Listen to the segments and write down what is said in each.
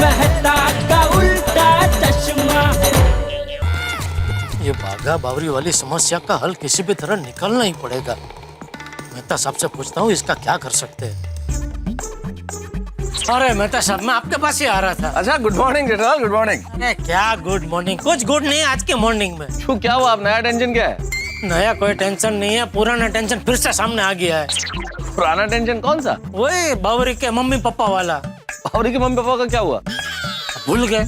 मेहता का उल्टा चश्मा। ये बाघा बावरी वाली समस्या का हल किसी भी तरह निकालना ही पड़ेगा। मेहता साहब से पूछता हूँ इसका क्या कर सकते हैं। अरे मेहता साहब, मैं आपके पास ही आ रहा था। अच्छा, good morning Jethalal, good morning. क्या गुड मॉर्निंग? कुछ गुड नहीं आज के मॉर्निंग में। क्यों, क्या हुआ? आप नया टेंशन क्या है? नया कोई टेंशन नहीं है, पुराना टेंशन फिर से सामने आ गया है। पुराना टेंशन कौन सा? वही बावरी के मम्मी पापा वाला। बावरी के मम्मी पापा का क्या हुआ? भूल गए?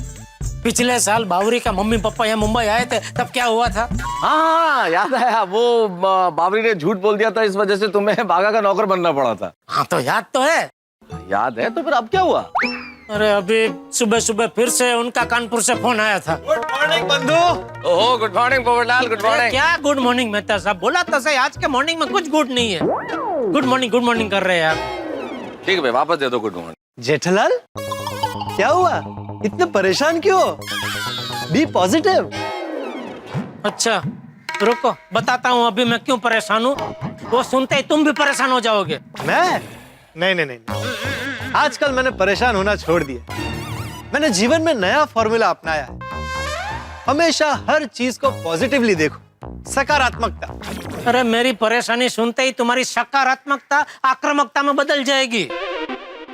पिछले साल बावरी का मम्मी पापा यहाँ मुंबई आए थे, तब क्या हुआ था? हाँ, याद आया। वो बावरी ने झूठ बोल दिया था, इस वजह से तुम्हें बाघा का नौकर बनना पड़ा था। हाँ तो याद तो है। याद है, तो फिर अब क्या हुआ? अरे अभी सुबह सुबह फिर से उनका कानपुर से फोन आया था। गुड मॉर्निंग बंधु। ओह, good morning Popatlal, good morning. क्या गुड मॉर्निंग मेहता साहब? बोला तो सही, आज के मॉर्निंग में कुछ गुड नहीं है। गुड मॉर्निंग कर रहे हैं आप। ठीक है, वापस दे दो गुड मॉर्निंग। जेठालाल, क्या हुआ? इतने परेशान क्यों? Be positive. अच्छा रुको, बताता हूँ अभी मैं क्यों परेशान हूँ। वो सुनते ही तुम भी परेशान हो जाओगे। मैं? नहीं। आजकल मैंने परेशान होना छोड़ दिया। मैंने जीवन में नया फॉर्मूला अपनाया है। हमेशा हर चीज को पॉजिटिवली देखो, सकारात्मकता। अरे मेरी परेशानी सुनते ही तुम्हारी सकारात्मकता आक्रामकता में बदल जाएगी।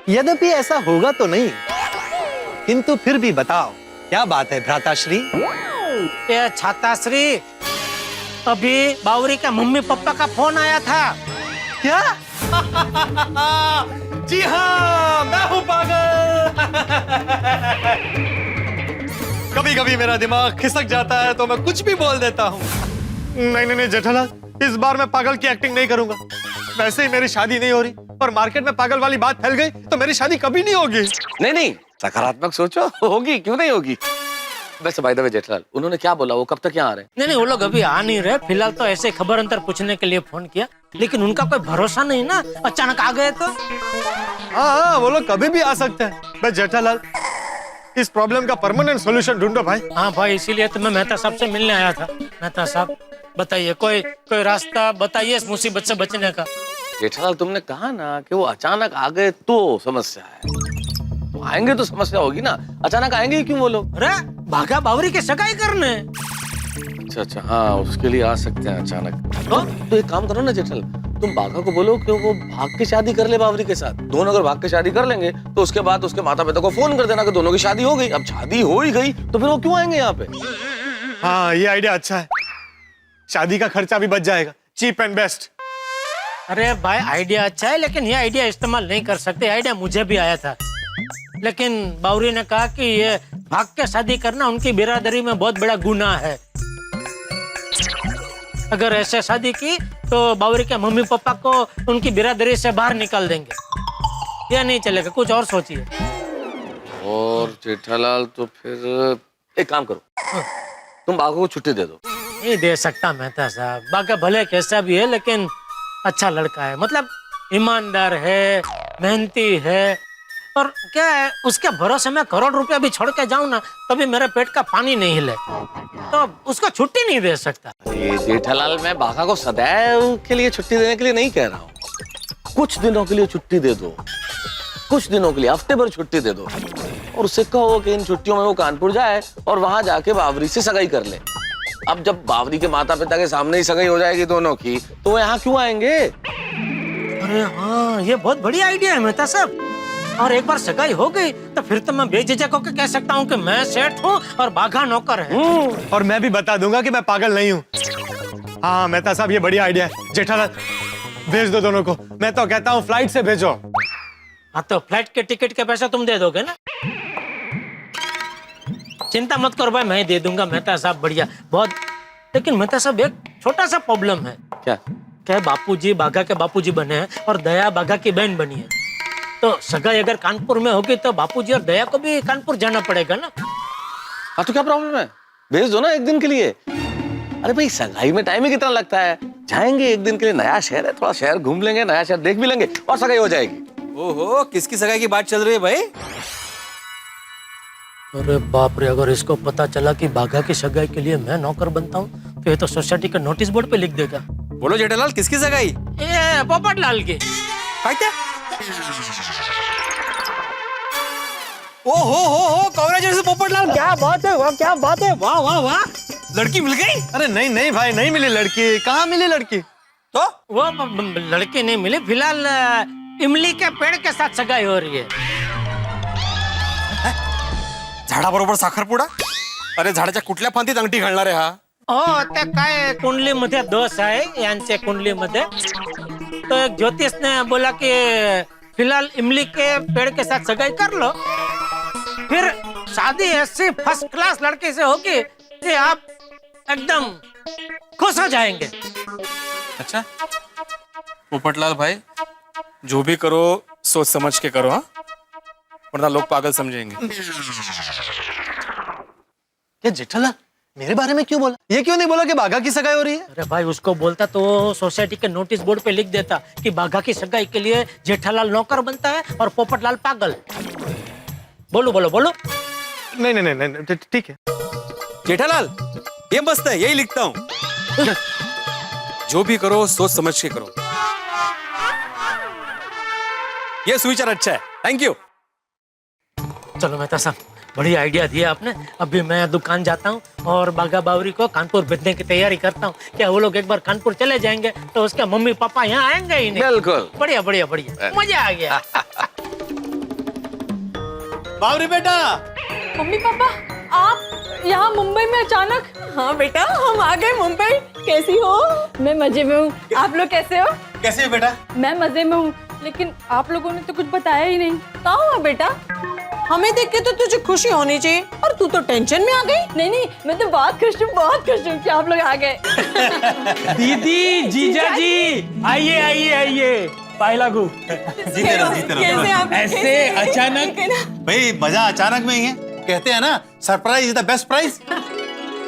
यद्यपि ऐसा होगा तो नहीं, किंतु फिर भी बताओ क्या बात है भ्राताश्री? ये छाताश्री, अभी बावरी का मम्मी पापा का फोन आया था। क्या? जी हाँ, मैं हूँ पागल। कभी कभी मेरा दिमाग खिसक जाता है तो मैं कुछ भी बोल देता हूँ। नहीं जेठालाल, इस बार मैं पागल की एक्टिंग नहीं करूंगा। वैसे ही मेरी शादी नहीं हो रही और मार्केट में पागल वाली बात फैल गई तो मेरी शादी कभी नहीं होगी। नहीं, सकारात्मक सोचो, होगी, क्यों नहीं होगी। वैसे बाय द वे जेठालाल, उन्होंने क्या बोला? वो कब तक यहाँ आ रहे हैं? नहीं वो लोग अभी आ नहीं रहे। फिलहाल तो ऐसे खबर अंतर पूछने के लिए फोन किया, लेकिन उनका कोई भरोसा नहीं ना, अचानक आ गए तो। हाँ, वो लोग कभी भी आ सकते हैं। बस जेठालाल, इस प्रॉब्लम का परमानेंट सॉल्यूशन ढूंढो भाई। हाँ भाई, इसीलिए तो मैं मेहता साहब से मिलने आया था। मेहता साहब बताइए, कोई रास्ता बताइए इस मुसीबत से बचने का। जेठालाल, तुमने कहा ना कि वो अचानक आ गए तो समस्या है, तो आएंगे तो समस्या होगी ना। अचानक आएंगे क्यों वो लोग? अरे बाघा बावरी के सगाई करने। अच्छा, हाँ, उसके लिए आ सकते हैं अचानक। तो एक काम करो ना जेठालाल, तुम बाघा को बोलो कि वो भाग के शादी कर ले बावरी के साथ। दोनों अगर भाग के शादी कर लेंगे तो उसके बाद उसके माता पिता को फोन कर देना कि दोनों की शादी हो गई। अब शादी हो ही गई तो फिर वो क्यों आएंगे यहाँ पे? हाँ, ये आइडिया अच्छा है। शादी का खर्चा भी बच जाएगा, चीप एंड बेस्ट। अरे भाई आइडिया अच्छा है, लेकिन ये आइडिया इस्तेमाल नहीं कर सकते। आइडिया मुझे भी आया था, लेकिन बावरी ने कहा कि ये भाग के शादी करना उनकी बिरादरी में बहुत बड़ा गुनाह है। अगर ऐसे शादी की तो बावरी के मम्मी पापा को उनकी बिरादरी से बाहर निकाल देंगे। यह नहीं चलेगा, कुछ और सोचिए। और जेठालाल, तो फिर एक काम करो, तुम बाघा को छुट्टी दे दो। नहीं दे सकता मेहता साहब। बाघा भले कैसा भी है, लेकिन अच्छा लड़का है। मतलब ईमानदार है, मेहनती है, और क्या है, उसके भरोसे में करोड़ रुपया भी छोड़ के जाऊं ना तभी मेरे पेट का पानी नहीं हिले, तो उसको छुट्टी नहीं दे सकता। जेठालाल, मैं बाघा को सदैव के लिए छुट्टी देने के लिए नहीं कह रहा हूँ। कुछ दिनों के लिए छुट्टी दे दो, कुछ दिनों के लिए, हफ्ते भर छुट्टी दे दो, और उससे कहो कि इन छुट्टियों में वो कानपुर जाए और वहां जाके बावरी से सगाई कर ले। अब जब बावरी के माता पिता के सामने ही सगाई हो जाएगी दोनों की, तो वो यहाँ क्यों आएंगे? अरे हाँ, ये बहुत बढ़िया आइडिया है मेहता साहब। और एक बार सगाई हो गई तो फिर तो मैं बेझिझक होकर कह सकता हूँ कि मैं सेठ हूँ और बाघा नौकर है। और मैं भी बता दूंगा कि मैं पागल नहीं हूँ। हाँ मेहता साहब, ये बढ़िया आइडिया है। जेठालाल, भेज दो दोनों को। मैं तो कहता हूँ फ्लाइट से भेजो। हाँ तो फ्लाइट के टिकट के पैसा तुम दे दोगे ना? चिंता मत करो भाई, मैं दे दूंगा मेहता साहब, बढ़िया बहुत। लेकिन मेहता साहब, एक छोटा सा प्रॉब्लम है। क्या बापूजी बाघा के बापूजी बने हैं और दया बाघा की बहन बनी है, तो सगाई अगर कानपुर में होगी तो बापूजी और दया को भी कानपुर जाना पड़ेगा ना। हाँ तो क्या प्रॉब्लम है? भेज दो ना एक दिन के लिए। अरे भाई, सगाई में टाइम ही कितना लगता है। जाएंगे एक दिन के लिए, नया शहर है, थोड़ा शहर घूम लेंगे, नया शहर देख भी लेंगे और सगाई हो जाएगी। ओहो, किसकी सगाई की बात चल रही है भाई? अरे बाप रे, अगर इसको पता चला कि बाघा की सगाई के लिए मैं नौकर बनता हूँ तो ये तो सोसाइटी के नोटिस बोर्ड पे लिख देगा। बोलो जेठालाल, किसकी सगाई? ये पोपटलाल की। क्या? ओ हो कांग्रेचुलेशन पोपटलाल, क्या बात है, वाह क्या बात है, वाह वाह वाह, लड़की मिल गई। अरे नहीं नहीं भाई, नहीं मिली लड़की। कहाँ मिली लड़की? तो वो लड़की नहीं मिली, फिलहाल इमली के पेड़ के साथ सगाई हो रही है। झाडाबरोबर साखरपुडा? अरे झाडाच्या कुठल्या फांदीत अंगठी घालणार आहे हा? हो, ते काय कुंडलीमध्ये दोष आहे यांच्या कुंडलीमध्ये। तो एक ज्योतिष ने बोला कि फिलहाल इमली के पेड़ के साथ सगाई कर लो, फिर शादी ऐसी फर्स्ट क्लास लड़के से होगी कि आप एकदम खुश हो जाएंगे। अच्छा पोपटलाल भाई, जो भी करो सोच समझ के करो, हाँ, वरना लोग पागल समझेंगे। क्या जेठालाल मेरे बारे में क्यों बोला? ये क्यों नहीं बोला कि बाघा की सगाई हो रही है? अरे भाई, उसको बोलता तो सोसाइटी के नोटिस बोर्ड पे लिख देता कि बाघा की सगाई के लिए जेठालाल नौकर बनता है और पोपटलाल पागल। बोलो बोलो बोलो। नहीं नहीं नहीं, नहीं ठीक है। जेठालाल ये मस्त है, यही लिखता हूँ। जो भी करो सोच समझ के करो, ये सुविचार अच्छा है, थैंक यू। चलो मेहता साहब, बड़ी आइडिया दिया आपने। अभी मैं दुकान जाता हूँ और बागा बावरी को कानपुर भेजने की तैयारी करता हूँ। क्या वो लोग एक बार कानपुर चले जाएंगे तो उसके मम्मी पापा यहाँ आएंगे ही नहीं। बिल्कुल। बढ़िया बढ़िया बढ़िया, मजा आ गया। बावरी बेटा, मम्मी पापा आप यहाँ मुंबई में अचानक? हाँ बेटा, हम आ गए मुंबई। कैसी हो? मैं मजे में हूँ, आप लोग कैसे हो? कैसे है बेटा? मैं मजे में हूँ, लेकिन आप लोगों ने तो कुछ बताया ही नहीं। क्या हुआ बेटा? हमें देख के तो तुझे खुशी होनी चाहिए और तू तो टेंशन में आ गई। नहीं नहीं, मैं तो बहुत खुश हूँ कि आप लोग आ गए। दीदी, जीजा जी, आइए आइए आइए, पाए लागू। जीते रहो कैसे आप? ऐसे अचानक? भाई, मजा अचानक में ही है। कहते हैं ना, surprise is the best prize.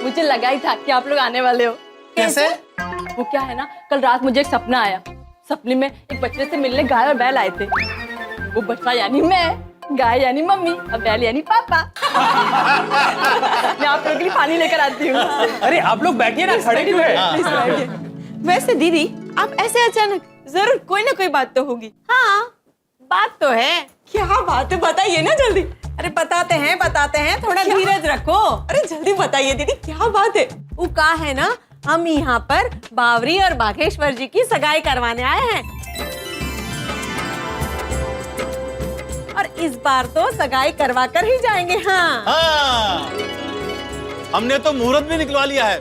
मुझे लगा ही था कि आप लोग आने वाले हो। कैसे? वो क्या है ना, कल रात मुझे एक सपना आया। सपने में एक बच्चे से मिलने गाय और बैल आए थे। वो बच्चा यानी मैं, गाय यानी मम्मी और बैल यानी पापा। मैं आप लोगों के लिए पानी लेकर आती हूँ। अरे आप लोग बैठिए ना, खड़े क्यों है? वैसे दीदी, आप ऐसे अचानक, जरूर कोई ना कोई बात तो होगी। हाँ, बात तो है। क्या बात है, बताइए ना जल्दी। अरे बताते हैं, थोड़ा धीरज रखो। अरे जल्दी बताइए दीदी, क्या बात है? वो कहा है ना, हम यहाँ पर बावरी और बाघेश्वर जी की सगाई करवाने आए हैं। और इस बार तो सगाई करवा कर ही जाएंगे। हाँ, हाँ, हमने तो मुहूर्त भी निकलवा लिया है।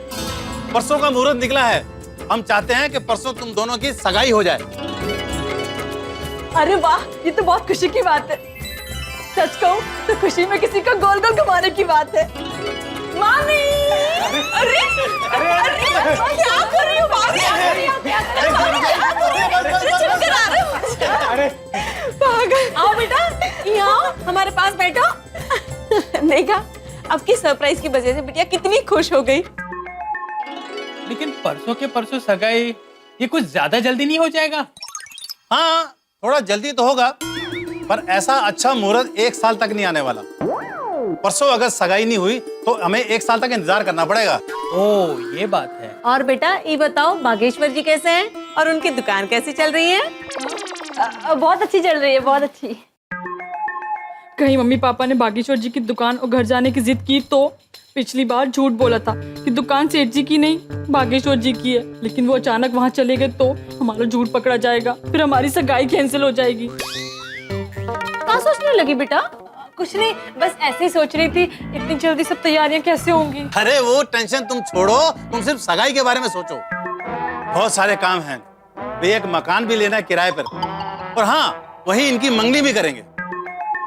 परसों का मुहूर्त निकला है। हम चाहते हैं कि परसों तुम दोनों की सगाई हो जाए। अरे वाह, ये तो बहुत खुशी की बात है। सच कहूँ तो खुशी में किसी को गोल गोल घुमाने की बात है। मामी! अरे क्या कर रही हो मामी? पागल। आओ बेटा, यहाँ हमारे पास बैठो। देखा, अब की सरप्राइज की वजह से बिटिया कितनी खुश हो गई। लेकिन परसों के परसों सगाई, ये कुछ ज्यादा जल्दी नहीं हो जाएगा? हाँ, थोड़ा जल्दी तो होगा, पर ऐसा अच्छा मुहूर्त 1 साल तक नहीं आने वाला। परसों अगर सगाई नहीं हुई तो हमें 1 साल तक इंतजार करना पड़ेगा। ओ, ये बात है। और बेटा, ये बताओ, बागेश्वर जी कैसे हैं और उनकी दुकान कैसी चल रही है? बहुत अच्छी चल रही है, बहुत अच्छी। कहीं मम्मी पापा ने बागेश्वर जी की दुकान और घर जाने की जिद की तो? पिछली बार झूठ बोला था कि दुकान सेठ जी की नहीं, बागेश्वर जी की है, लेकिन वो अचानक वहाँ चले गए तो हमारा झूठ पकड़ा जाएगा, फिर हमारी सगाई कैंसिल हो जाएगी। कहाँ सोचने लगी बेटा? कुछ नहीं, बस ऐसे ही सोच रही थी, इतनी जल्दी सब तैयारियां कैसे होंगी। अरे वो टेंशन तुम छोड़ो, तुम सिर्फ सगाई के बारे में सोचो। बहुत सारे काम हैं। वे एक मकान भी लेना है किराए पर, और हाँ, वही इनकी मंगनी भी करेंगे।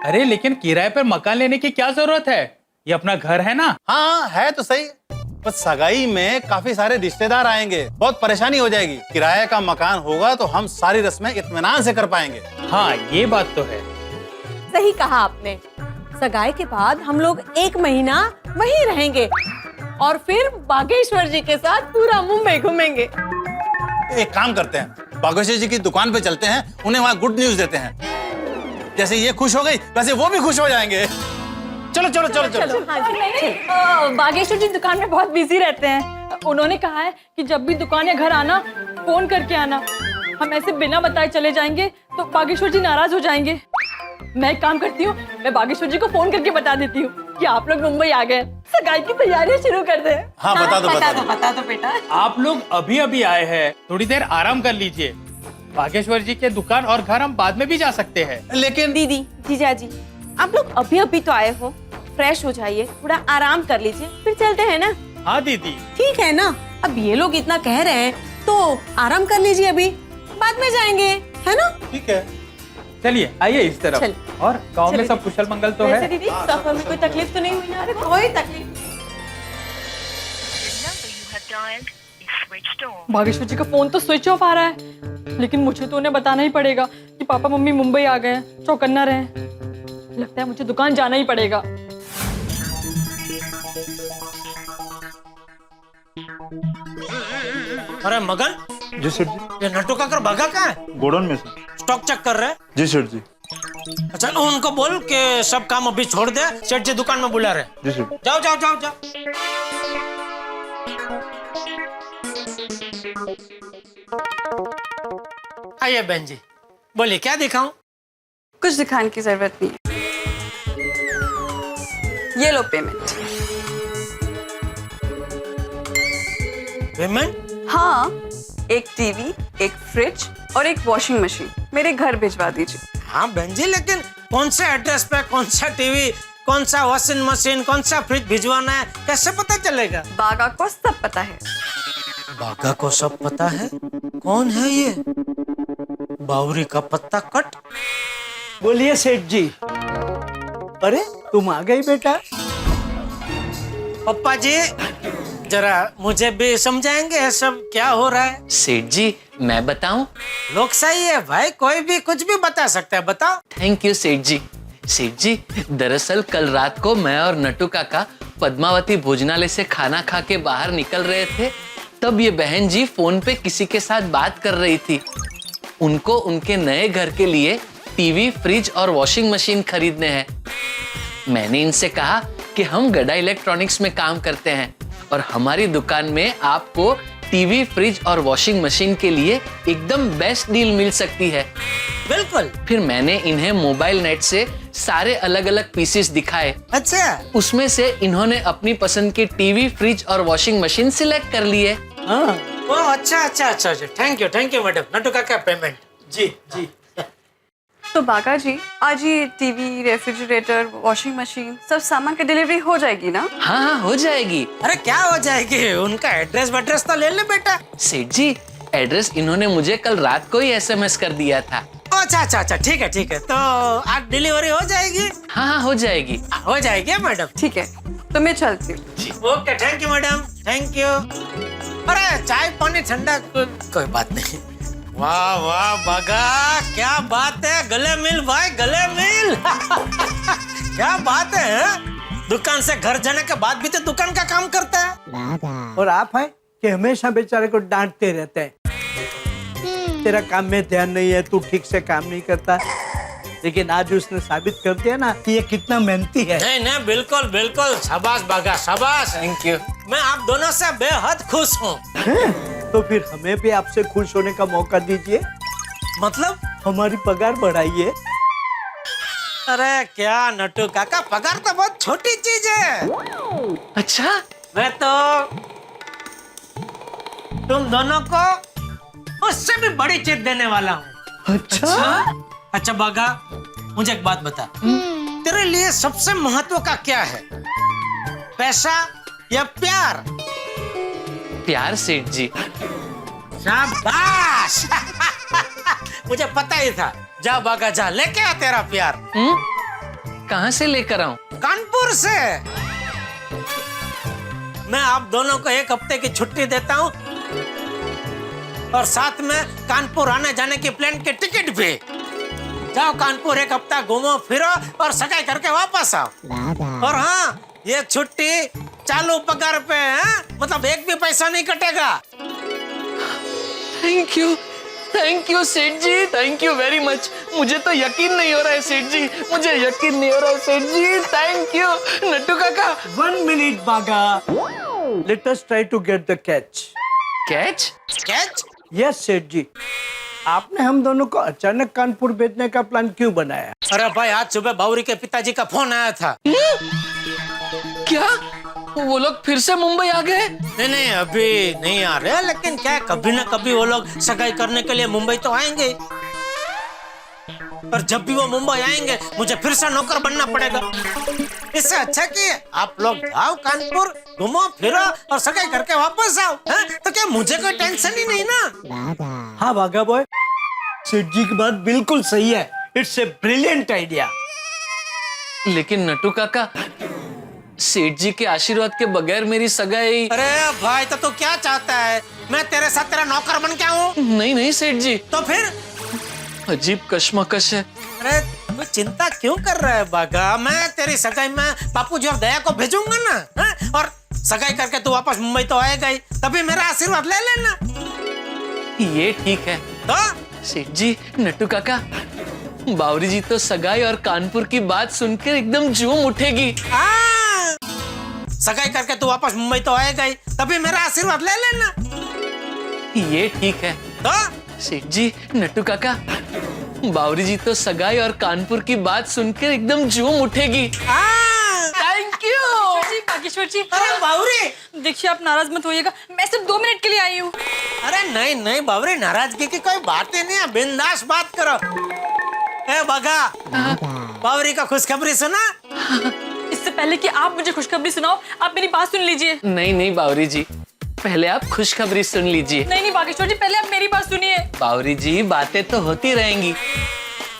अरे लेकिन किराए पर मकान लेने की क्या जरूरत है? ये अपना घर है ना। हाँ, है तो सही, बस सगाई में काफी सारे रिश्तेदार आएंगे, बहुत परेशानी हो जाएगी। किराए का मकान होगा तो हम सारी रस्में इत्मीनान से कर पाएंगे। हाँ, ये बात तो है। सही कहा आपने। सगाई के बाद हम लोग 1 महीना वहीं रहेंगे और फिर बागेश्वर जी के साथ पूरा मुंबई घूमेंगे। एक काम करते हैं, बागेश्वर जी की दुकान पे चलते हैं, उन्हें वहाँ गुड न्यूज देते हैं। जैसे ये खुश हो गई, वैसे वो भी खुश हो जाएंगे। चलो चलो चलो चलो। बागेश्वर जी दुकान में बहुत बिजी रहते हैं। उन्होंने कहा है कि जब भी दुकान या घर आना, फोन करके आना। हम ऐसे बिना बताए चले जाएंगे तो बागेश्वर जी नाराज हो जाएंगे। मैं एक काम करती हूँ, मैं बागेश्वर जी को फोन करके बता देती हूँ कि आप लोग मुंबई आ गए, सगाई की तैयारियां शुरू कर दे। हाँ बता दो बता दो बेटा। आप लोग अभी अभी आए हैं, थोड़ी देर आराम कर लीजिए। बागेश्वर जी के दुकान और घर हम बाद में भी जा सकते हैं। लेकिन दीदी, जीजा जी, आप लोग अभी अभी तो आए हो, फ्रेश हो जाइए, थोड़ा आराम कर लीजिए, फिर चलते हैं ना। हाँ दीदी। ठीक है ना, अब ये लोग इतना कह रहे हैं तो आराम कर लीजिए, अभी बाद में जाएंगे, है ना? ठीक है, चलिए आइए इस तरफ। चल। और गांव में चलिए सब कुशल मंगल तो वैसे है। दीदी, सफर में कोई तकलीफ तो नहीं हुई ना? अरे कोई तकलीफ। बागेश्वर जी का फोन तो स्विच ऑफ आ रहा है, लेकिन मुझे तो उन्हें बताना ही पड़ेगा कि पापा मम्मी मुंबई आ गए हैं, चौकन्ना रहे। लगता है मुझे दुकान जाना ही पड़ेगा। अरे मगन, जी सेठ जी। ये नट्टू काकर भागा कहाँ है? गोडाउन में से। स्टॉक चेक कर रहे हैं? जी सेठ जी। अच्छा, उनको बोल कि सब काम अभी छोड़ दे, सेठ जी दुकान में बुला रहे हैं। जी सेठ। जाओ जाओ जाओ जाओ। आइए बहन जी, बोलिए क्या दिखाऊं? कुछ दिखाने की जरूरत नहीं है, ये लो पेमेंट। पेमेंट? हाँ, एक टीवी, एक फ्रिज और एक वॉशिंग मशीन मेरे घर भिजवा दीजिए। हाँ बहन जी, लेकिन कौन से एड्रेस पे कौन सा टीवी, कौन सा वॉशिंग मशीन, कौन सा फ्रिज भिजवाना है, कैसे पता चलेगा? बागा को सब पता है। बागा को सब पता है? कौन है ये? बावरी का पत्ता कट। बोलिए सेठ जी। अरे तुम आ गई बेटा। पप्पा जी, जरा मुझे भी समझाएंगे ये सब क्या हो रहा है? सेठ जी मैं बताऊं? लोकशाही है भाई, कोई भी कुछ भी बता सकता है, बताओ। थैंक यू सेठ जी। सेठ जी, दरअसल कल रात को मैं और नट्टू काका पद्मावती भोजनालय से खाना खा के बाहर निकल रहे थे, तब ये बहन जी फोन पे किसी के साथ बात कर रही थी। उनको उनके नए घर के लिए टीवी, फ्रिज और वॉशिंग मशीन खरीदने हैं। मैंने इनसे कहा कि हम गड्डा इलेक्ट्रॉनिक्स में काम करते हैं और हमारी दुकान में आपको टीवी, फ्रिज और वॉशिंग मशीन के लिए एकदम बेस्ट डील मिल सकती है। बिल्कुल। फिर मैंने इन्हें मोबाइल नेट से सारे अलग अलग पीसेस दिखाए। अच्छा, उसमें से इन्होंने अपनी पसंद की टीवी, फ्रिज और वॉशिंग मशीन सिलेक्ट कर लिए। हाँ ओ अच्छा अच्छा अच्छा अच्छा, थैंक यू मैडम। नट्टू काका पेमेंट। जी जी। तो बागा जी, आज ये टीवी, रेफ्रिजरेटर, वॉशिंग मशीन सब सामान की डिलीवरी हो जाएगी ना? हाँ हाँ हो जाएगी। अरे क्या हो जाएगी, उनका एड्रेस वेड्रेस तो ले ले बेटा। सेठ जी, एड्रेस इन्होंने मुझे कल रात को ही एसएमएस कर दिया था। अच्छा अच्छा अच्छा, ठीक है, तो आज डिलीवरी हो जाएगी? हाँ हाँ हो जाएगी। हो जाएगी मैडम। ठीक है, तो मैं चलती हूँ। Okay, thank you madam, thank you. अरे चाय पानी ठंडा कोई बात नहीं। वाह वाह बागा, क्या बात है, गले मिल भाई, गले मिल। क्या बात है, दुकान से घर जाने के बाद भी तो दुकान का काम करता है। और आप हैं कि हमेशा बेचारे को डांटते रहते हैं, तेरा काम में ध्यान नहीं है, तू ठीक से काम नहीं करता। लेकिन आज उसने साबित कर दिया ना कि ये कितना मेहनती है। नहीं नहीं, बिल्कुल बिल्कुल, शाबाश बागा, शाबाश। Thank you. मैं आप दोनों से बेहद खुश हूँ। तो फिर हमें भी आपसे खुश होने का मौका दीजिए, मतलब? हमारी पगार बढ़ाइए। अरे क्या नट्टू काका, पगार तो बहुत छोटी चीज है। अच्छा, मैं तो तुम दोनों को उससे भी बड़ी चीज देने वाला हूँ। अच्छा बागा, मुझे एक बात बता, तेरे लिए सबसे महत्व का क्या है, पैसा या प्यार? प्यार सेठ जी। शाबाश। मुझे पता ही था। जा बागा जा, लेके आ तेरा प्यार। कहाँ से लेकर आऊं? कानपुर से। मैं आप दोनों को एक हफ्ते की छुट्टी देता हूँ और साथ में कानपुर आने जाने की प्लेन की टिकट भी। जाओ कानपुर, एक हफ्ता घूमो फिरो और सगाई करके वापस आओ। और हाँ, ये छुट्टी चालू पगार पे है, मतलब एक भी पैसा नहीं कटेगा। थैंक यू सेठ जी, थैंक यू वेरी मच। मुझे तो यकीन नहीं हो रहा है सेठ जी, मुझे यकीन नहीं हो रहा है सेठ जी। थैंक यू नट्टू काका। 1 minute बागा, let us try to get the catch. Catch? Catch? Yes सेठ जी, आपने हम दोनों को अचानक कानपुर भेजने का प्लान क्यों बनाया? अरे भाई आज सुबह बावरी के पिताजी का फोन आया था। क्या वो लोग फिर से मुंबई आ गए? नहीं अभी नहीं आ रहे, लेकिन क्या है, कभी ना कभी वो लोग सगाई करने के लिए मुंबई तो आएंगे। पर जब भी वो मुंबई आएंगे मुझे फिर से नौकर बनना पड़ेगा। इससे अच्छा कि आप लोग जाओ कानपुर, घूमो फिरो और सगाई करके वापस आओ, है? तो क्या मुझे कोई टेंशन ही नहीं ना। हाँ भागा बॉय, सेठ जी की बात बिल्कुल सही है। It's a brilliant idea. लेकिन नटू काका, सेठ जी के आशीर्वाद के बगैर मेरी सगाई। अरे भाई तो तू क्या चाहता है, मैं तेरे साथ तेरा नौकर बन के आऊं? नहीं नहीं सेठ जी, तो फिर अजीब कश्मकश है। अरे तू चिंता क्यों कर रहा है बागा? मैं तेरी सगाई में बापूजी और दया को भेजूंगा ना, है? और सगाई करके तू वापस मुंबई तो आएगा ही, तभी मेरा आशीर्वाद ले लेना। ये ठीक है। तो सेठ जी, नटू काका, बावरी जी तो सगाई और कानपुर की बात सुनकर एकदम झूम उठेगी। सगाई करके तू वापस मुंबई तो आएगा ही, तभी मेरा आशीर्वाद ले लेना। ये ठीक है। तो सेठ जी, नटू काका, बावरी जी तो सगाई और कानपुर की बात सुनकर एकदम झूम उठेगी। Thank you. जी बागेश्वर जी, अरे बावरी, देखिए आप नाराज मत होइएगा, मैं सिर्फ 2 मिनट के लिए आई हूँ। अरे नहीं नहीं बावरी, नाराजगी की कोई बात ही नहीं है, बिंदास बात करो। ए बगा, बावरी का खुशखबरी सुना? इससे पहले कि आप मुझे खुशखबरी सुनाओ, आप मेरी बात सुन लीजिए। नहीं नहीं बावरी जी, पहले आप खुशखबरी सुन लीजिए। नहीं बागेश्वर जी, पहले आप मेरी बात सुनिए। बावरी जी, बातें तो होती रहेंगी,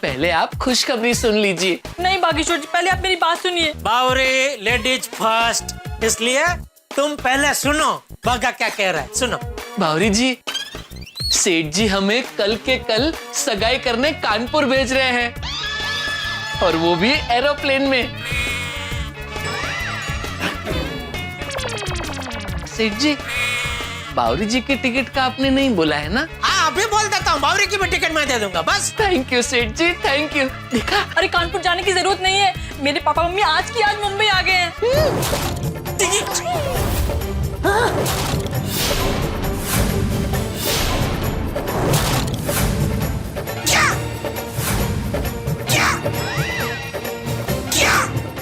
पहले आप खुशखबरी सुन लीजिए। नहीं बागेश्वर जी, पहले आप मेरी बात सुनिए। बावरी लेडीज फर्स्ट, इसलिए तुम पहले सुनो बगा क्या कह रहा है, सुनो। बावरी जी, सेठ जी हमें कल के कल सगाई करने कानपुर भेज रहे हैं, और वो भी एरोप्लेन में। सेठ जी, बावरी जी की टिकट का आपने नहीं बोला है ना? हाँ अभी बोल देता हूँ, बावरी की भी टिकट मैं दे दूंगा बस। थैंक यू सेठ जी, थैंक यू। देखा, अरे कानपुर जाने की जरूरत नहीं है, मेरे पापा मम्मी आज की आज मुंबई आ गए हैं।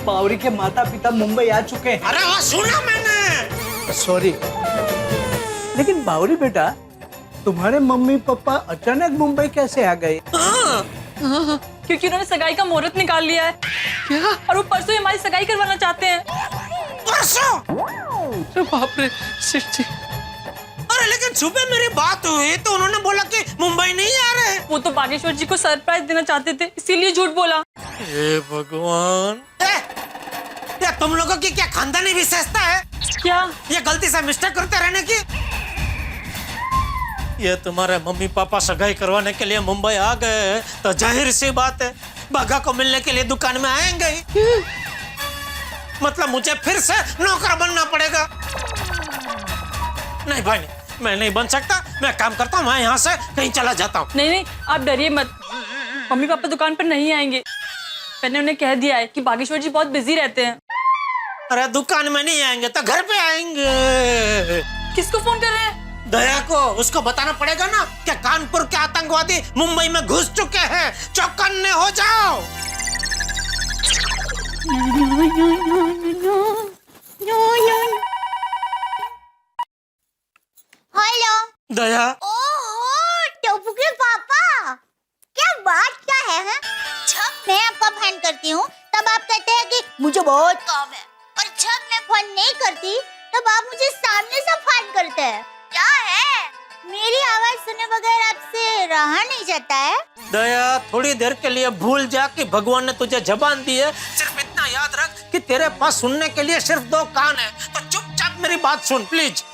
बावरी के माता पिता मुंबई आ चुके हैं। अरे वो सुना मैंने। सॉरी, लेकिन बावरी बेटा, तुम्हारे मम्मी पापा अचानक मुंबई कैसे आ गए? क्योंकि उन्होंने सगाई का मुहूर्त निकाल लिया है। क्या? और वो परसों ही हमारी सगाई करवाना चाहते हैं। परसों? अरे बाप रे सेठ जी। अरे लेकिन सुबह मेरी बात हुई तो उन्होंने बोला कि मुंबई नहीं आ रहे। वो तो बागेश्वर जी को सरप्राइज देना चाहते थे, इसीलिए झूठ बोला। हे भगवान, ये तुम लोगों की क्या खानदानी विशेषता है? क्या? ये गलती से मिस्टेक करते रहने की? ये तुम्हारे मम्मी पापा सगाई करवाने के लिए मुंबई आ गए हैं, तो जाहिर सी बात है बागा को मिलने के लिए दुकान में आएंगे ही। मतलब मुझे फिर से नौकर बनना पड़ेगा। नहीं भाई नहीं, मैं नहीं बन सकता। मैं काम करता हूँ, मैं यहाँ से कहीं चला जाता हूँ। नहीं आप डरिए मत, मम्मी पापा दुकान पर नहीं आएंगे। मैंने उन्हें कह दिया है कि बागेश्वर जी बहुत बिजी रहते हैं। अरे दुकान में नहीं आएंगे तो घर पे आएंगे। किसको फोन कर रहे हैं? दया को, उसको बताना पड़ेगा ना कि कानपुर के आतंकवादी मुंबई में घुस चुके हैं। चौकन्ने हो जाओ। हेलो दया। ओहो, टोपू के पापा, क्या बात क्या है? जब मैं आपका फोन करती हूँ तब आप कहते हैं कि मुझे बहुत काम है, और जब मैं फोन नहीं करती तब आप मुझे सामने से फोन करते हैं। क्या है? मेरी आवाज सुने बगैर आपसे रहा नहीं जाता है। दया, थोड़ी देर के लिए भूल जा कि भगवान ने तुझे जबान दी है। सिर्फ इतना याद रख कि तेरे पास सुनने के लिए सिर्फ 2 कान है, तो चुपचाप मेरी बात सुन प्लीज।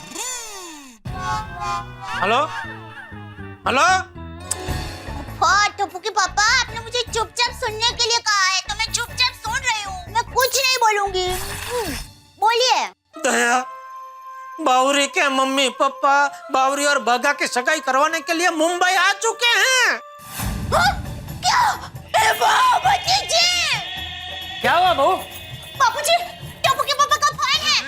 Hello hello. हाँ टोपू के पापा, आपने मुझे चुपचाप सुनने के लिए कहा है, तो मैं चुपचाप सुन रही हूँ। मैं कुछ नहीं बोलूंगी। बोलिए। दया, बावरी के मम्मी पापा बावरी और बागा की सगाई करवाने के लिए मुंबई आ चुके हैं। क्या? भतीजी! क्या हुआ बहू? बापूजी, टोपू के पापा का फोन है।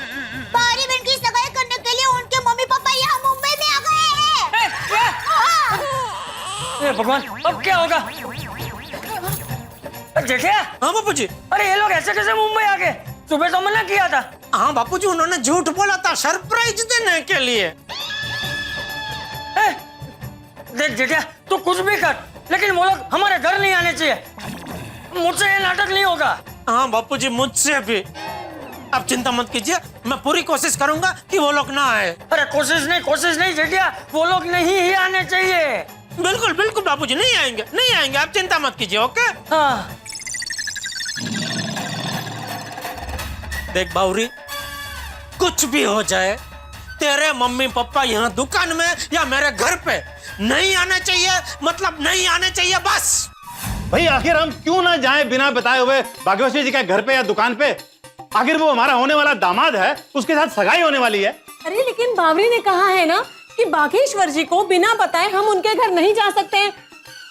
बावरी बहन की सगाई करने के लिए उनके मम्मी पापा यहाँ मुंबई में आ गए हैं। भगवान, अब क्या होगा? जेठिया। हाँ बापू जी। अरे ये लोग ऐसे कैसे मुंबई आ गए? सुबह तो मना किया था। हाँ बापू जी, उन्होंने झूठ बोला था सरप्राइज देने के लिए। देख जेठिया, तू कुछ भी कर, लेकिन वो लोग हमारे घर नहीं आने चाहिए। मुझसे ये नाटक नहीं होगा। हाँ बापू जी, मुझसे भी। आप चिंता मत कीजिए, मैं पूरी कोशिश करूंगा कि वो लोग ना आए। अरे कोशिश नहीं जेठिया, वो लोग नहीं ही आने चाहिए। बिल्कुल बिल्कुल बापू जी, नहीं आएंगे, आप चिंता मत कीजिए। ओके। हाँ। देख बाउरी, कुछ भी हो जाए, तेरे मम्मी पापा यहाँ दुकान में या मेरे घर पे नहीं आने चाहिए, मतलब नहीं आने चाहिए बस। भाई आखिर हम क्यों ना जाएं बिना बताए हुए भाग्यवती जी के घर पे या दुकान पे? आखिर वो हमारा होने वाला दामाद है, उसके साथ सगाई होने वाली है। अरे लेकिन बावरी ने कहा है ना कि बागेश्वर जी को बिना बताए हम उनके घर नहीं जा सकते,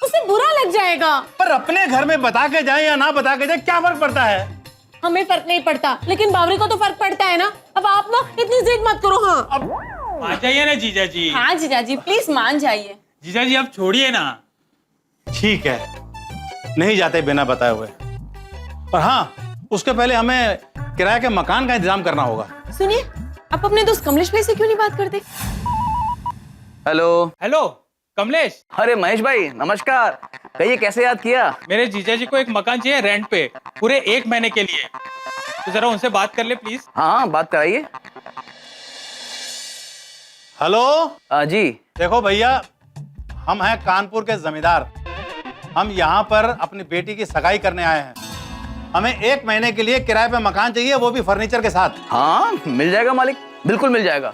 उसे बुरा लग जाएगा। पर अपने घर में बता के जाए या ना बता के जाए, क्या फर्क पड़ता है? हमें फर्क नहीं पड़ता, लेकिन बावरी को तो फर्क पड़ता है ना। अब आप ना इतनी जिद मत करो। हाँ आ जाइए ना जीजा जी। हाँ जीजा जी, प्लीज मान जाइए। जीजा जी आप छोड़िए ना। ठीक है, नहीं जाते बिना बताए हुए, पर हाँ उसके पहले हमें किराए के मकान का इंतजाम करना होगा। सुनिए, आप अपने दोस्त कमलेश भाई से क्यों नहीं बात करते? हेलो। हेलो कमलेश। अरे महेश भाई नमस्कार, कहिए कैसे याद किया? मेरे जीजा जी को एक मकान चाहिए रेंट पे, पूरे 1 महीने के लिए। तो जरा उनसे बात कर ले प्लीज। हाँ बात कराइए। हेलो जी। देखो भैया, हम हैं कानपुर के जमींदार। हम यहाँ पर अपनी बेटी की सगाई करने आए हैं। हमें 1 महीने के लिए किराए पे मकान चाहिए, वो भी फर्नीचर के साथ। हाँ मिल जाएगा मालिक, बिल्कुल मिल जाएगा।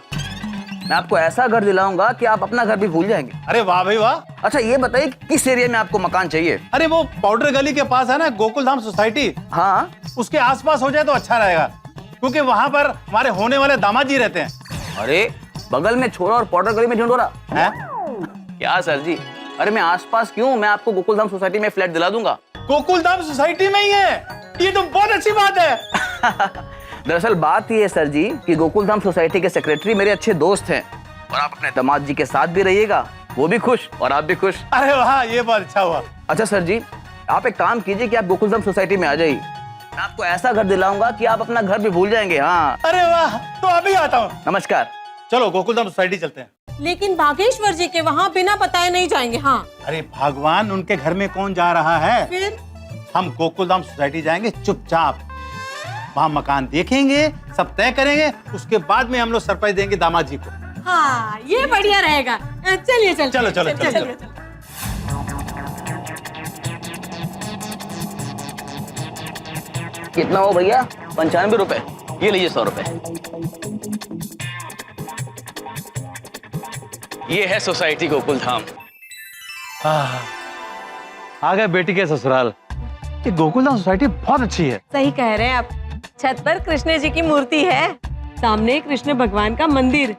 मैं आपको ऐसा घर दिलाऊंगा कि आप अपना घर भी भूल जाएंगे। अरे वाह भाई वाह। अच्छा ये बताइए किस एरिया में आपको मकान चाहिए? अरे वो पाउडर गली के पास है ना गोकुल धाम सोसाइटी। हाँ उसके आसपास हो जाए तो अच्छा रहेगा, क्योंकि वहाँ पर हमारे होने वाले दामाद जी रहते हैं। अरे बगल में छोरा और पाउडर गली में ढिंढोरा है क्या सर जी? अरे मैं आसपास क्यों, मैं आपको गोकुल धाम सोसाइटी में फ्लैट दिला दूंगा। गोकुल धाम सोसाइटी में ही है? ये तो बहुत अच्छी बात है। दरअसल बात ये है सर जी कि गोकुल धाम सोसाइटी के सेक्रेटरी मेरे अच्छे दोस्त हैं, और आप अपने दामाद जी के साथ भी रहिएगा, वो भी खुश और आप भी खुश। अरे वाह, ये बहुत अच्छा हुआ। अच्छा सर जी, आप एक काम कीजिए कि आप गोकुल धाम सोसाइटी में आ जाइए, मैं आपको ऐसा घर दिलाऊंगा कि आप अपना घर भी भूल जाएंगे। हाँ अरे वाह, तो अभी आता हूँ। नमस्कार। चलो गोकुल धाम सोसाइटी चलते हैं। लेकिन बागेश्वर जी के वहाँ बिना बताए नहीं जाएंगे। हाँ अरे भगवान, उनके घर में कौन जा रहा है? फिर हम गोकुल धाम सोसाइटी जाएंगे चुपचाप, वहाँ मकान देखेंगे, सब तय करेंगे, उसके बाद में हम लोग सरप्राइज देंगे दामाद जी को। हाँ ये बढ़िया रहेगा। चलिए चलो, चलो, चलो। कितना हो भैया? 95 रुपए। ये लीजिए 100 रुपए। ये है सोसाइटी गोकुल धाम। आ गए बेटी के ससुराल। ये गोकुल धाम सोसाइटी बहुत अच्छी है। सही कह रहे हैं आप। छत पर कृष्ण जी की मूर्ति है, सामने कृष्ण भगवान का मंदिर।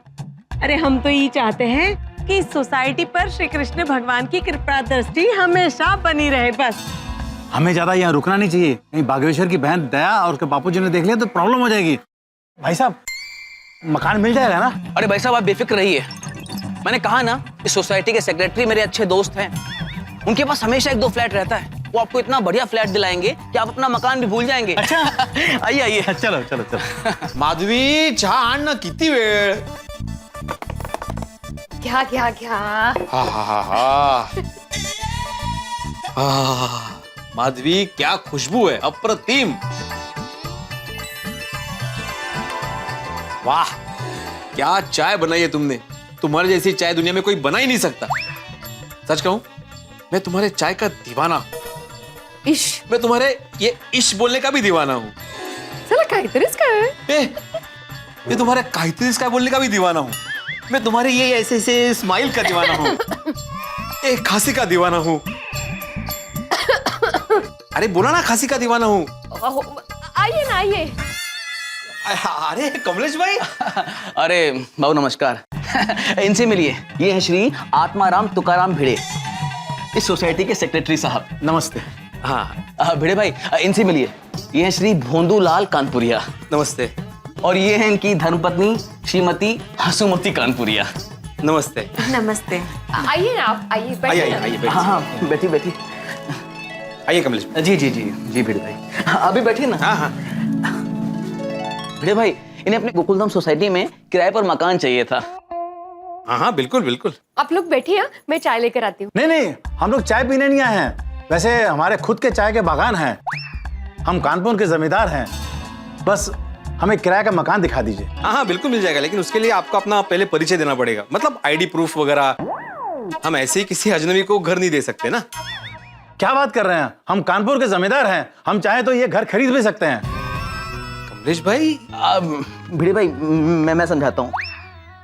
अरे हम तो ये चाहते हैं कि सोसाइटी पर श्री कृष्ण भगवान की कृपा दृष्टि हमेशा बनी रहे बस। हमें ज्यादा यहाँ रुकना नहीं चाहिए, नहीं बागेश्वर की बहन दया और उसके बापूजी ने देख लिया तो प्रॉब्लम हो जाएगी। भाई साहब मकान मिल जाएगा ना? अरे भाई साहब आप बेफिक्र रहिए, मैंने कहा ना इस सोसाइटी के सेक्रेटरी मेरे अच्छे दोस्त हैं, उनके पास हमेशा 1-2 फ्लैट रहता है, वो आपको इतना बढ़िया फ्लैट दिलाएंगे कि आप अपना मकान भी भूल जाएंगे। अच्छा आइए आइए। चलो चलो चलो। माधवी चहा आण ना, किती वेळ? घ्या घ्या घ्या। हा हा हा हा। माधवी क्या खुशबू है, अप्रतिम। वाह क्या चाय बनाई है तुमने, तुम्हारे जैसी चाय दुनिया में कोई बना ही नहीं सकता। सच कहूं मैं तुम्हारे चाय का दीवाना हूं। इश, मैं तुम्हारे ये इश्क बोलने का भी दीवाना हूं। चला काहीतरीच काय। मैं तुम्हारे काहीतरीच काय बोलने का भी दीवाना हूं। मैं तुम्हारे ये ऐसे ऐसे स्माइल का दीवाना हूं, एक खांसी का दीवाना हूं। अरे बोला ना, खांसी का दीवाना हूं। आइए ना आइए। अरे कमलेश भाई। अरे बाबू नमस्कार। इनसे मिलिए, ये है श्री आत्माराम तुकाराम भिड़े, इस सोसाइटी के सेक्रेटरी साहब। नमस्ते। हाँ भिड़े भाई इनसे मिलिए, ये है श्री भोंदूलाल कानपुरिया। नमस्ते। और ये है इनकी धर्मपत्नी श्रीमती हसुमती कानपुरिया। नमस्ते। नमस्ते। आइए ना आप, आइए आइए बैठिए आइए ना। आइए बैठिए। हाँ बैठी बैठी। आइए कमलेश। जी जी जी जी भिड़े भाई, अभी बैठिए ना। हाँ हाँ। भिड़े भाई, इन्हें अपने गोकुलधाम सोसाइटी में किराए पर मकान चाहिए था। हाँ हाँ बिल्कुल बिल्कुल। आप लोग बैठिए, मैं चाय लेकर आती हूँ। नहीं नहीं, हम लोग चाय पीने नहीं आए हैं। वैसे हमारे खुद के चाय के बागान हैं। हम कानपुर के जमींदार हैं। बस हमें किराए का मकान दिखा दीजिए। हाँ हाँ बिल्कुल मिल जाएगा, लेकिन उसके लिए आपको अपना पहले परिचय देना पड़ेगा, मतलब आईडी प्रूफ वगैरह। हम ऐसे ही किसी अजनबी को घर नहीं दे सकते ना। क्या बात कर रहे हैं? हम कानपुर के जमींदार हैं। हम चाहे तो ये घर खरीद भी सकते हैं। कमलेश भाई। भिड़े भाई, मैं समझाता हूँ।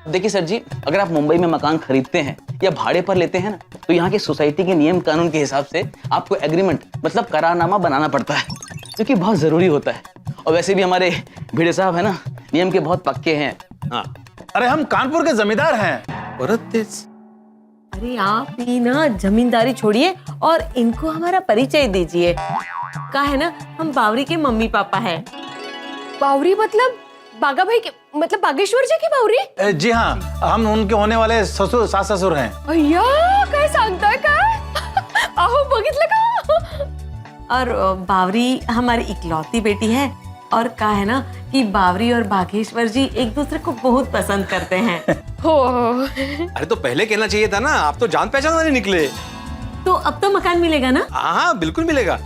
देखिए सर जी, अगर आप मुंबई में मकान खरीदते हैं या भाड़े पर लेते हैं ना, तो यहाँ की सोसाइटी के नियम कानून के हिसाब से आपको एग्रीमेंट मतलब करारनामा बनाना पड़ता है, जो कि बहुत जरूरी होता है। और वैसे भी हमारे भिड़े साहब है ना, नियम के बहुत पक्के हैं। हाँ। अरे हम कानपुर के जमींदार हैं। बहुत तेज। अरे आप ही ना जमींदारी छोड़िए और इनको हमारा परिचय दीजिए। कहा है ना, हम बावरी के मम्मी पापा हैं। बावरी मतलब बागा भाई के, मतलब बागेश्वर जी की बावरी? जी हाँ, हम उनके होने वाले ससुर सास ससुर हैं। अय्या, काय सांगताय काय? आहो बघितलं का? और बावरी हमारी इकलौती बेटी है। और कहा है ना कि बावरी और बागेश्वर जी एक दूसरे को बहुत पसंद करते हैं। हो। अरे तो पहले कहना चाहिए था ना, आप तो जान पहचान वाले निकले। तो अब तो मकान मिलेगा ना? हाँ बिल्कुल मिलेगा।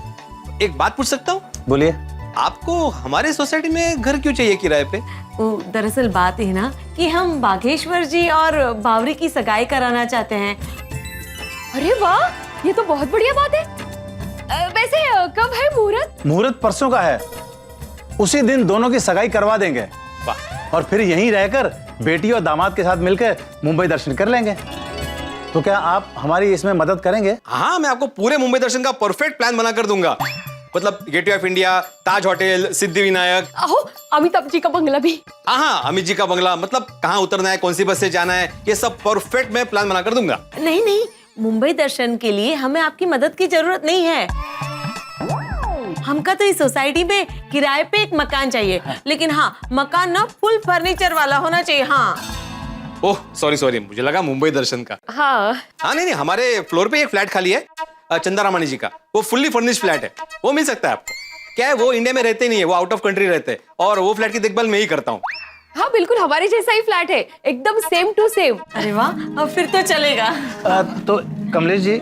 एक बात पूछ सकता हूँ? बोलिए। आपको हमारे सोसाइटी में घर क्यों चाहिए किराए पे? दरअसल बात है ना कि हम बागेश्वर जी और बावरी की सगाई कराना चाहते हैं। अरे वाह, ये तो बहुत बढ़िया बात है। वैसे कब है मुहूर्त? मुहूर्त परसों का है। उसी दिन दोनों की सगाई करवा देंगे। वाह। और फिर यहीं रहकर बेटी और दामाद के साथ मिलकर मुंबई दर्शन कर लेंगे। तो क्या आप हमारी इसमें मदद करेंगे? हाँ, मैं आपको पूरे मुंबई दर्शन का परफेक्ट प्लान बना कर दूंगा। मतलब Gateway of India, Taj hotel, Siddhi Vinayak. आहो अमिताभ जी का बंगला भी। हाँ, अमित जी का बंगला, मतलब कहाँ उतरना है, कौन सी बस से जाना है, ये सब परफेक्ट मैं प्लान बना कर दूंगा। नहीं नहीं, मुंबई दर्शन के लिए हमें आपकी मदद की जरूरत नहीं है। हमका तो इस सोसाइटी में किराए पे एक मकान चाहिए। लेकिन हाँ, मकान ना फुल फर्नीचर वाला होना चाहिए। हाँ। ओह सॉरी, मुझे लगा मुंबई दर्शन का। हाँ नहीं, हमारे फ्लोर पे एक फ्लैट खाली है चंदारामानी जी का। वो फुल्ली फर्निश्ड फ्लैट है, वो मिल सकता है आपको। क्या है, वो इंडिया में रहते नहीं है, वो आउट ऑफ कंट्री रहते हैं, और वो फ्लैट की देखभाल मैं ही करता हूँ। हाँ बिल्कुल हमारे जैसा ही फ्लैट है, एकदम सेम टू सेम। अरे वाह, अब फिर तो चलेगा। तो कमलेश जी,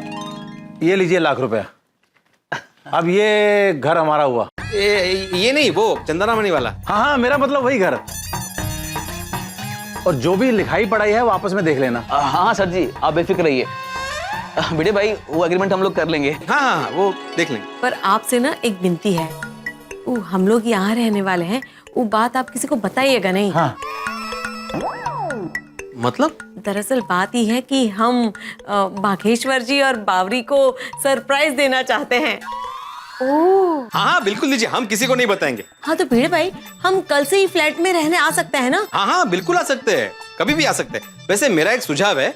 ये लीजिए ₹1,00,000। अब ये घर हमारा हुआ। ये नहीं, वो चंदारामानी वाला। हाँ, मेरा मतलब वही घर। और जो भी लिखाई पढ़ाई है वो आपस में देख लेना। हाँ सर जी, आप बेफिक्र रहिए। भिड़े भाई, वो एग्रीमेंट हम लोग कर लेंगे। हाँ, वो देख लेंगे। पर आपसे ना एक विनती है, वो हम लोग यहाँ रहने वाले हैं, वो बात आप किसी को बताइएगा नहीं। हाँ। मतलब? दरअसल बात ही है कि हम बागेश्वर जी और बावरी को सरप्राइज देना चाहते हैं। ओह हाँ बिल्कुल दीजिए, हम किसी को नहीं बताएंगे। हाँ तो भिड़े भाई, हम कल से ही फ्लैट में रहने आ सकते हैं ना? हाँ बिल्कुल आ सकते हैं, कभी भी आ सकते हैं। वैसे मेरा एक सुझाव है,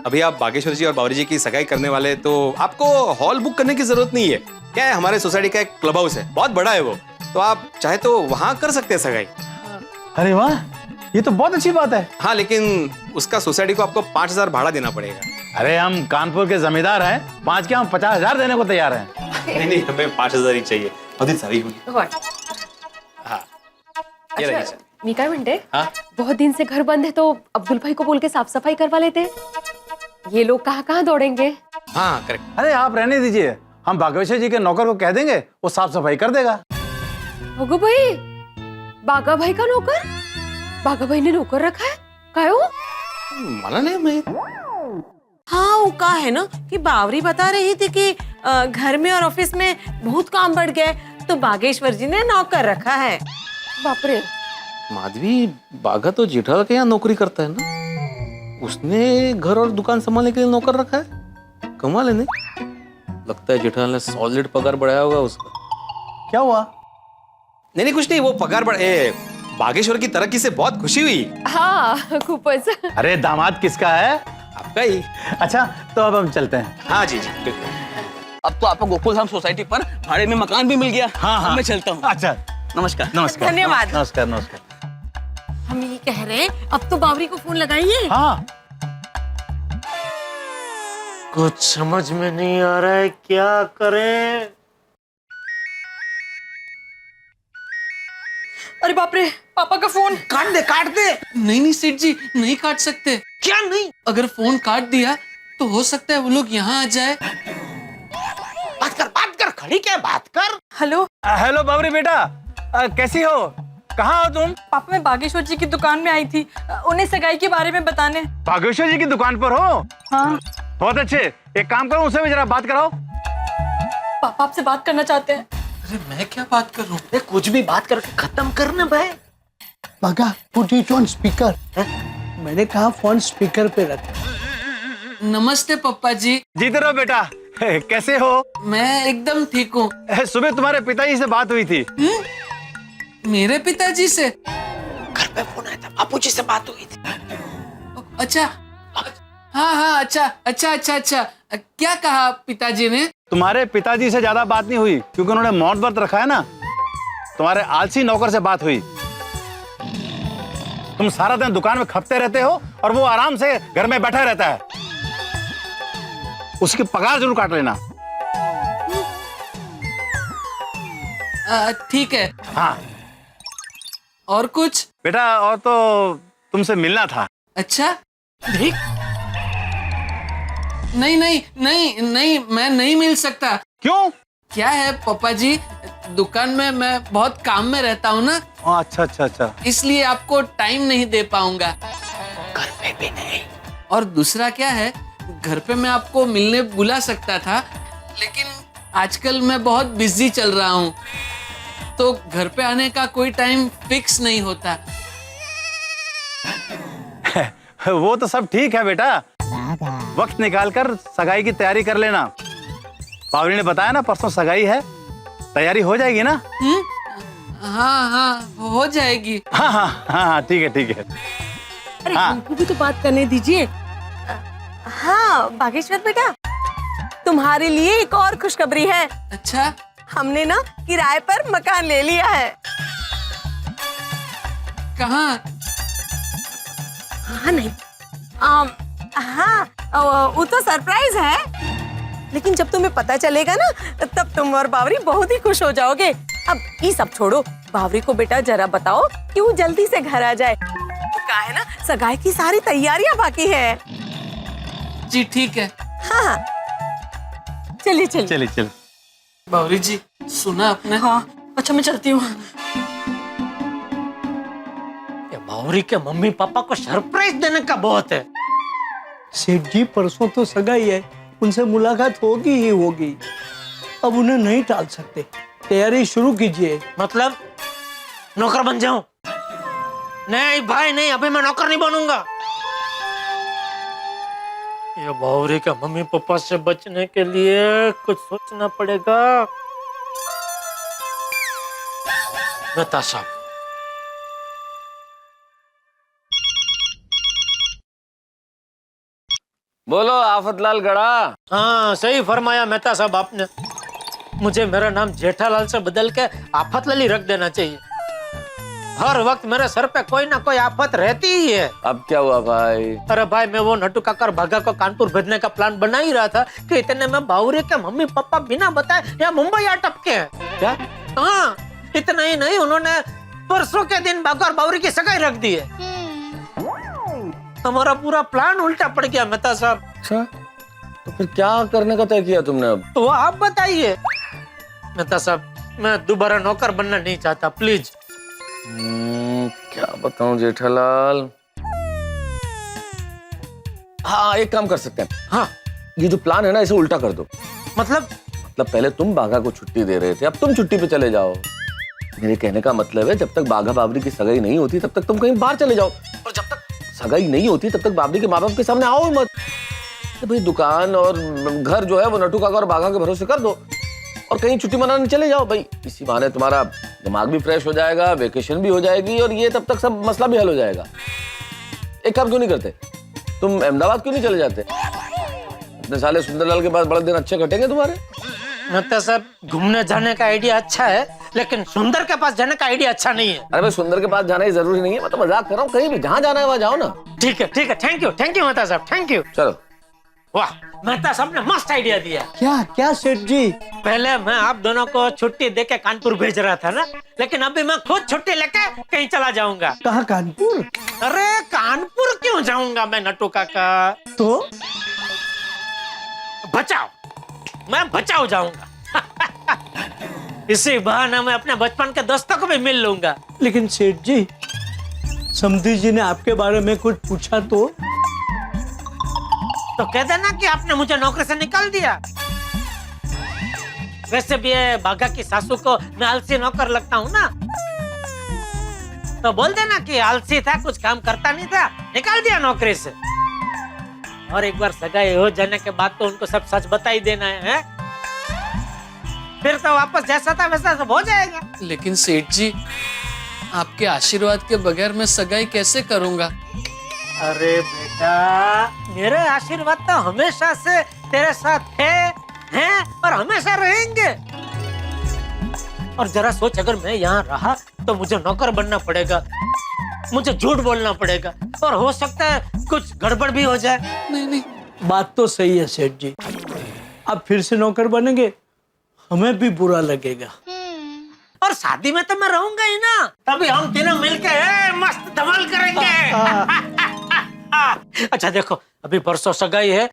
अभी आप बागेश्वर जी और बावरी जी की सगाई करने वाले, तो आपको हॉल बुक करने की जरूरत नहीं है। क्या है, हमारे सोसाइटी का एक क्लब हाउस है, बहुत बड़ा है वो, तो आप चाहे तो वहां कर सकते हैं सगाई। अरे वाह, ये तो बहुत अच्छी बात है। हाँ, लेकिन उसका सोसाइटी को आपको 5,000 भाड़ा देना पड़ेगा। अरे हम कानपुर के जमींदार हैं, 5 क्या, हम 50,000 देने को तैयार हैं। नहीं, हमें 5,000 ही चाहिए। अधिक सारी हुई। हाँ, ये रही सर। मी काय म्हणते, हाँ? बहुत दिन से घर बंद है, तो अब्दुल भाई को बोल के साफ सफाई करवा लेते। ये लोग कहाँ कहाँ दौड़ेंगे। हाँ करेक्ट। अरे आप रहने दीजिए, हम बागेश्वर जी के नौकर को कह देंगे, वो साफ सफाई कर देगा। ओगो भाई, बागा भाई का नौकर? बागा भाई ने नौकर रखा है? काय हो? माना नहीं मैं। हाँ, वो कहा है ना कि बावरी बता रही थी कि घर में और ऑफिस में बहुत काम बढ़ गए, तो बागेश्वर जी ने नौकर रखा है। बाप रे। माधवी, बागा तो जेठालाल के यहाँ नौकरी करता है ना, उसने घर और दुकान संभालने के लिए नौकर रखा है। कमाल है नहीं? लगता है जेठालाल ने सॉलिड पगार बढ़ाया होगा उसका। क्या हुआ? नहीं, कुछ नहीं, वो पगार बढ़े। बागेश्वर की तरक्की से बहुत खुशी हुई। हाँ खूपच। अरे दामाद किसका है? आपका ही। अच्छा, तो अब हम चलते हैं। हाँ जी बिल्कुल। अब तो आपको गोकुलधाम सोसाइटी पर भाड़े में मकान भी मिल गया। हाँ। अब मैं चलता हूँ। अच्छा, नमस्कार। नमस्कार। धन्यवाद। नमस्कार। हम ये कह रहे हैं, अब तो बावरी को फोन लगाइए। हाँ, कुछ समझ में नहीं आ रहा है, क्या करें। अरे बाप रे, पापा का फोन। काट दे काट दे। नहीं नहीं सेठ जी, नहीं काट सकते। क्या नहीं? अगर फोन काट दिया तो हो सकता है वो लोग यहाँ आ जाए। बात कर, खड़ी क्या बात कर। हेलो हेलो बाबरी बेटा, कैसी हो? कहाँ हो तुम? पापा, मैं बागेश्वर जी की दुकान में आई थी उन्हें सगाई के बारे में बताने। बागेश्वर जी की दुकान पर हो? हाँ। बहुत अच्छे, एक काम करो, उनसे भी जरा बात कराओ। पापा आपसे बात करना चाहते हैं। अरे मैं क्या बात कर रहा हूँ? कुछ भी बात करके खत्म करना भाई। बागा पुट इट ऑन स्पीकर। मैंने कहा फोन स्पीकर पे रख। नमस्ते पप्पा जी। जीते रहो बेटा, कैसे हो? मैं एकदम ठीक हूँ। सुबह तुम्हारे पिताजी से बात हुई थी। मेरे पिताजी से? घर पे फोन आया था, बापू जी से बात हुई थी। अच्छा, हाँ अच्छा अच्छा अच्छा अच्छा। क्या कहा पिताजी ने? तुम्हारे पिताजी से ज्यादा बात नहीं हुई, क्योंकि उन्होंने मौन व्रत रखा है ना। तुम्हारे आलसी नौकर से बात हुई। तुम सारा दिन दुकान में खपते रहते हो और वो आराम से घर में बैठा रहता है। उसकी पगार जरूर काट लेना। ठीक है। हाँ। और कुछ? बेटा और तो तुमसे मिलना था। अच्छा, ठीक। नहीं नहीं नहीं नहीं, मैं नहीं मिल सकता। क्यों? क्या है पापा जी, दुकान में मैं बहुत काम में रहता हूँ ना। अच्छा अच्छा अच्छा, इसलिए आपको टाइम नहीं दे पाऊंगा। घर पे भी नहीं। और दूसरा क्या है, घर पे मैं आपको मिलने बुला सकता था, लेकिन आजकल मैं बहुत बिजी चल रहा हूँ, तो घर पे आने का कोई टाइम फिक्स नहीं होता। वो तो सब ठीक है बेटा, वक्त निकालकर सगाई की तैयारी कर लेना। पावरी ने बताया ना परसों सगाई है, तैयारी हो जाएगी ना? हाँ हाँ हो जाएगी। हाँ हाँ हाँ हाँ ठीक है ठीक है। अरे हमको भी तो बात करने दीजिए। हाँ बागेश्वर बेटा, तुम्हारे लिए एक और खुशखबरी है। अच्छा? हमने ना किराए पर मकान ले लिया है। कहाँ? हाँ नहीं, हाँ वो तो सरप्राइज है, लेकिन जब तुम्हें पता चलेगा ना तब तुम और बावरी बहुत ही खुश हो जाओगे। अब ये सब छोड़ो, बावरी को बेटा जरा बताओ कि वो जल्दी से घर आ जाए। क्या है ना, सगाई की सारी तैयारियां बाकी है। जी ठीक है। हाँ चलिए चलिए चलिए चलिए। बावरी जी सुना आपने? हाँ अच्छा, मैं चलती हूँ। बावरी के मम्मी पापा को सरप्राइज देने का बहुत है। सेठ जी परसों तो सगाई है, उनसे मुलाकात होगी ही होगी। अब उन्हें नहीं टाल सकते, तैयारी शुरू कीजिए। मतलब नौकर बन जाऊं? नहीं भाई नहीं, अभी मैं नौकर नहीं बनूंगा। ये बावरी के मम्मी पापा से बचने के लिए कुछ सोचना पड़ेगा। मेहता साहब, बोलो आफतलाल गड़ा। हाँ सही फरमाया मेहता साहब आपने। मुझे मेरा नाम जेठालाल से बदल के आफतलाल ही रख देना चाहिए। हर वक्त मेरे सर पे कोई ना कोई आफत रहती ही है। अब क्या हुआ भाई? अरे भाई, मैं वो नट्टू काकर भागा को कानपुर भेजने का प्लान बना ही रहा था कि इतने में बावरी के मम्मी पापा बिना बताए या मुंबई आ टपके हैं। क्या? हाँ, इतना ही नहीं, उन्होंने परसों के दिन बाकर बावरी की सगाई रख दी है। हमारा पूरा प्लान उल्टा पड़ गया मेहता साहब। अच्छा, तो फिर क्या करने का तय किया तुमने अब? तो आप बताइए मेहता साहब, मैं दोबारा नौकर बनना नहीं चाहता, प्लीज। क्या बताऊं जेठालाल। हाँ एक काम कर सकते हैं। हाँ, ये जो प्लान है ना इसे उल्टा कर दो। मतलब पहले तुम बाघा को छुट्टी दे रहे थे, अब तुम छुट्टी पे चले जाओ। मेरे कहने का मतलब है जब तक बाघा बाबरी की सगाई नहीं होती तब तक तुम कहीं बाहर चले जाओ, और जब तक सगाई नहीं होती तब तक बाबरी के माँ बाप के सामने आओ ही मत। तो भाई दुकान और घर जो है वो नट्टू काका और बाघा के भरोसे कर दो और कहीं छुट्टी मनाने चले जाओ भाई। इसी बहाने तुम्हारा दिमाग भी फ्रेश हो जाएगा, वेकेशन भी हो जाएगी और ये तब तक सब मसला भी हल हो जाएगा। एक काम क्यों नहीं करते, तुम अहमदाबाद क्यों नहीं चले जाते? अपने साले सुंदरलाल के पास बड़े दिन अच्छे कटेंगे तुम्हारे। मेहता साहब, घूमने जाने का आइडिया अच्छा है, लेकिन सुंदर के पास जाने का आइडिया अच्छा नहीं है। अरे भाई सुंदर के पास जाना ही जरूरी नहीं है, मैं तो मजाक कर रहा हूँ। कहीं भी जहाँ जाना है वहाँ जाओ ना। ठीक है, थैंक यू मेहता साहब, थैंक यू। चलो वाह, मेहता साहब ने मस्त आइडिया दिया। क्या क्या सेठ जी? पहले मैं आप दोनों को छुट्टी देके कानपुर भेज रहा था ना, लेकिन अभी मैं खुद छुट्टी लेके कहीं चला जाऊंगा। कहाँ कानपुर? अरे कानपुर क्यों जाऊंगा मैं नट्टू काका? तो बचाओ, मैं बचाओ जाऊंगा। इसी बहाने मैं अपने बचपन के दोस्तों को भी मिल लूंगा। लेकिन सेठ जी, समधी जी ने आपके बारे में कुछ पूछा तो कह देना कि आपने मुझे नौकरी से निकाल दिया। वैसे भी ये बाघा की सासू को मैं आलसी नौकर लगता हूँ ना, तो बोल देना कि आलसी था, कुछ काम करता नहीं था, निकाल दिया नौकरी से। और एक बार सगाई हो जाने के बाद तो उनको सब सच बता ही देना है? फिर तो वापस जैसा था वैसा सब हो जाएगा। लेकिन सेठ जी, आपके आशीर्वाद के बगैर मैं सगाई कैसे करूंगा? अरे बेटा, मेरे आशीर्वाद तो हमेशा से तेरे साथ हैं और हमेशा रहेंगे। और जरा सोच, अगर मैं यहाँ रहा तो मुझे नौकर बनना पड़ेगा, मुझे झूठ बोलना पड़ेगा, और हो सकता है कुछ गड़बड़ भी हो जाए। नहीं नहीं, बात तो सही है सेठ जी। अब फिर से नौकर बनेंगे, हमें भी बुरा लगेगा। और शादी में तो मैं रहूंगा ही ना, तभी हम तीनों मिलके मस्त धमाल करेंगे। अच्छा देखो, अभी परसों सगाई है,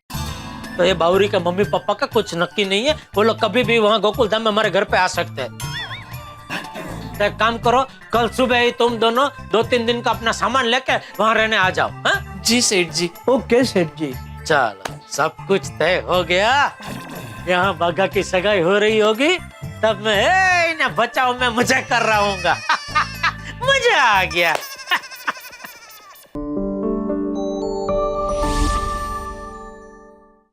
तो ये बावरी के मम्मी पापा का कुछ नक्की नहीं है, वो लोग कभी भी वहाँ गोकुलधाम में हमारे घर पे आ सकते हैं। तो एक काम करो, कल सुबह ही तुम दोनों 2-3 दिन का अपना सामान लेके वहाँ रहने आ जाओ। हाँ जी सेठ जी। ओके सेठ जी। चलो, सब कुछ तय हो गया। यहाँ बाघा की सगाई हो रही होगी, तब मैं इन्हें बचाओ में मुझे कर रहा हूँ। मजा आ गया।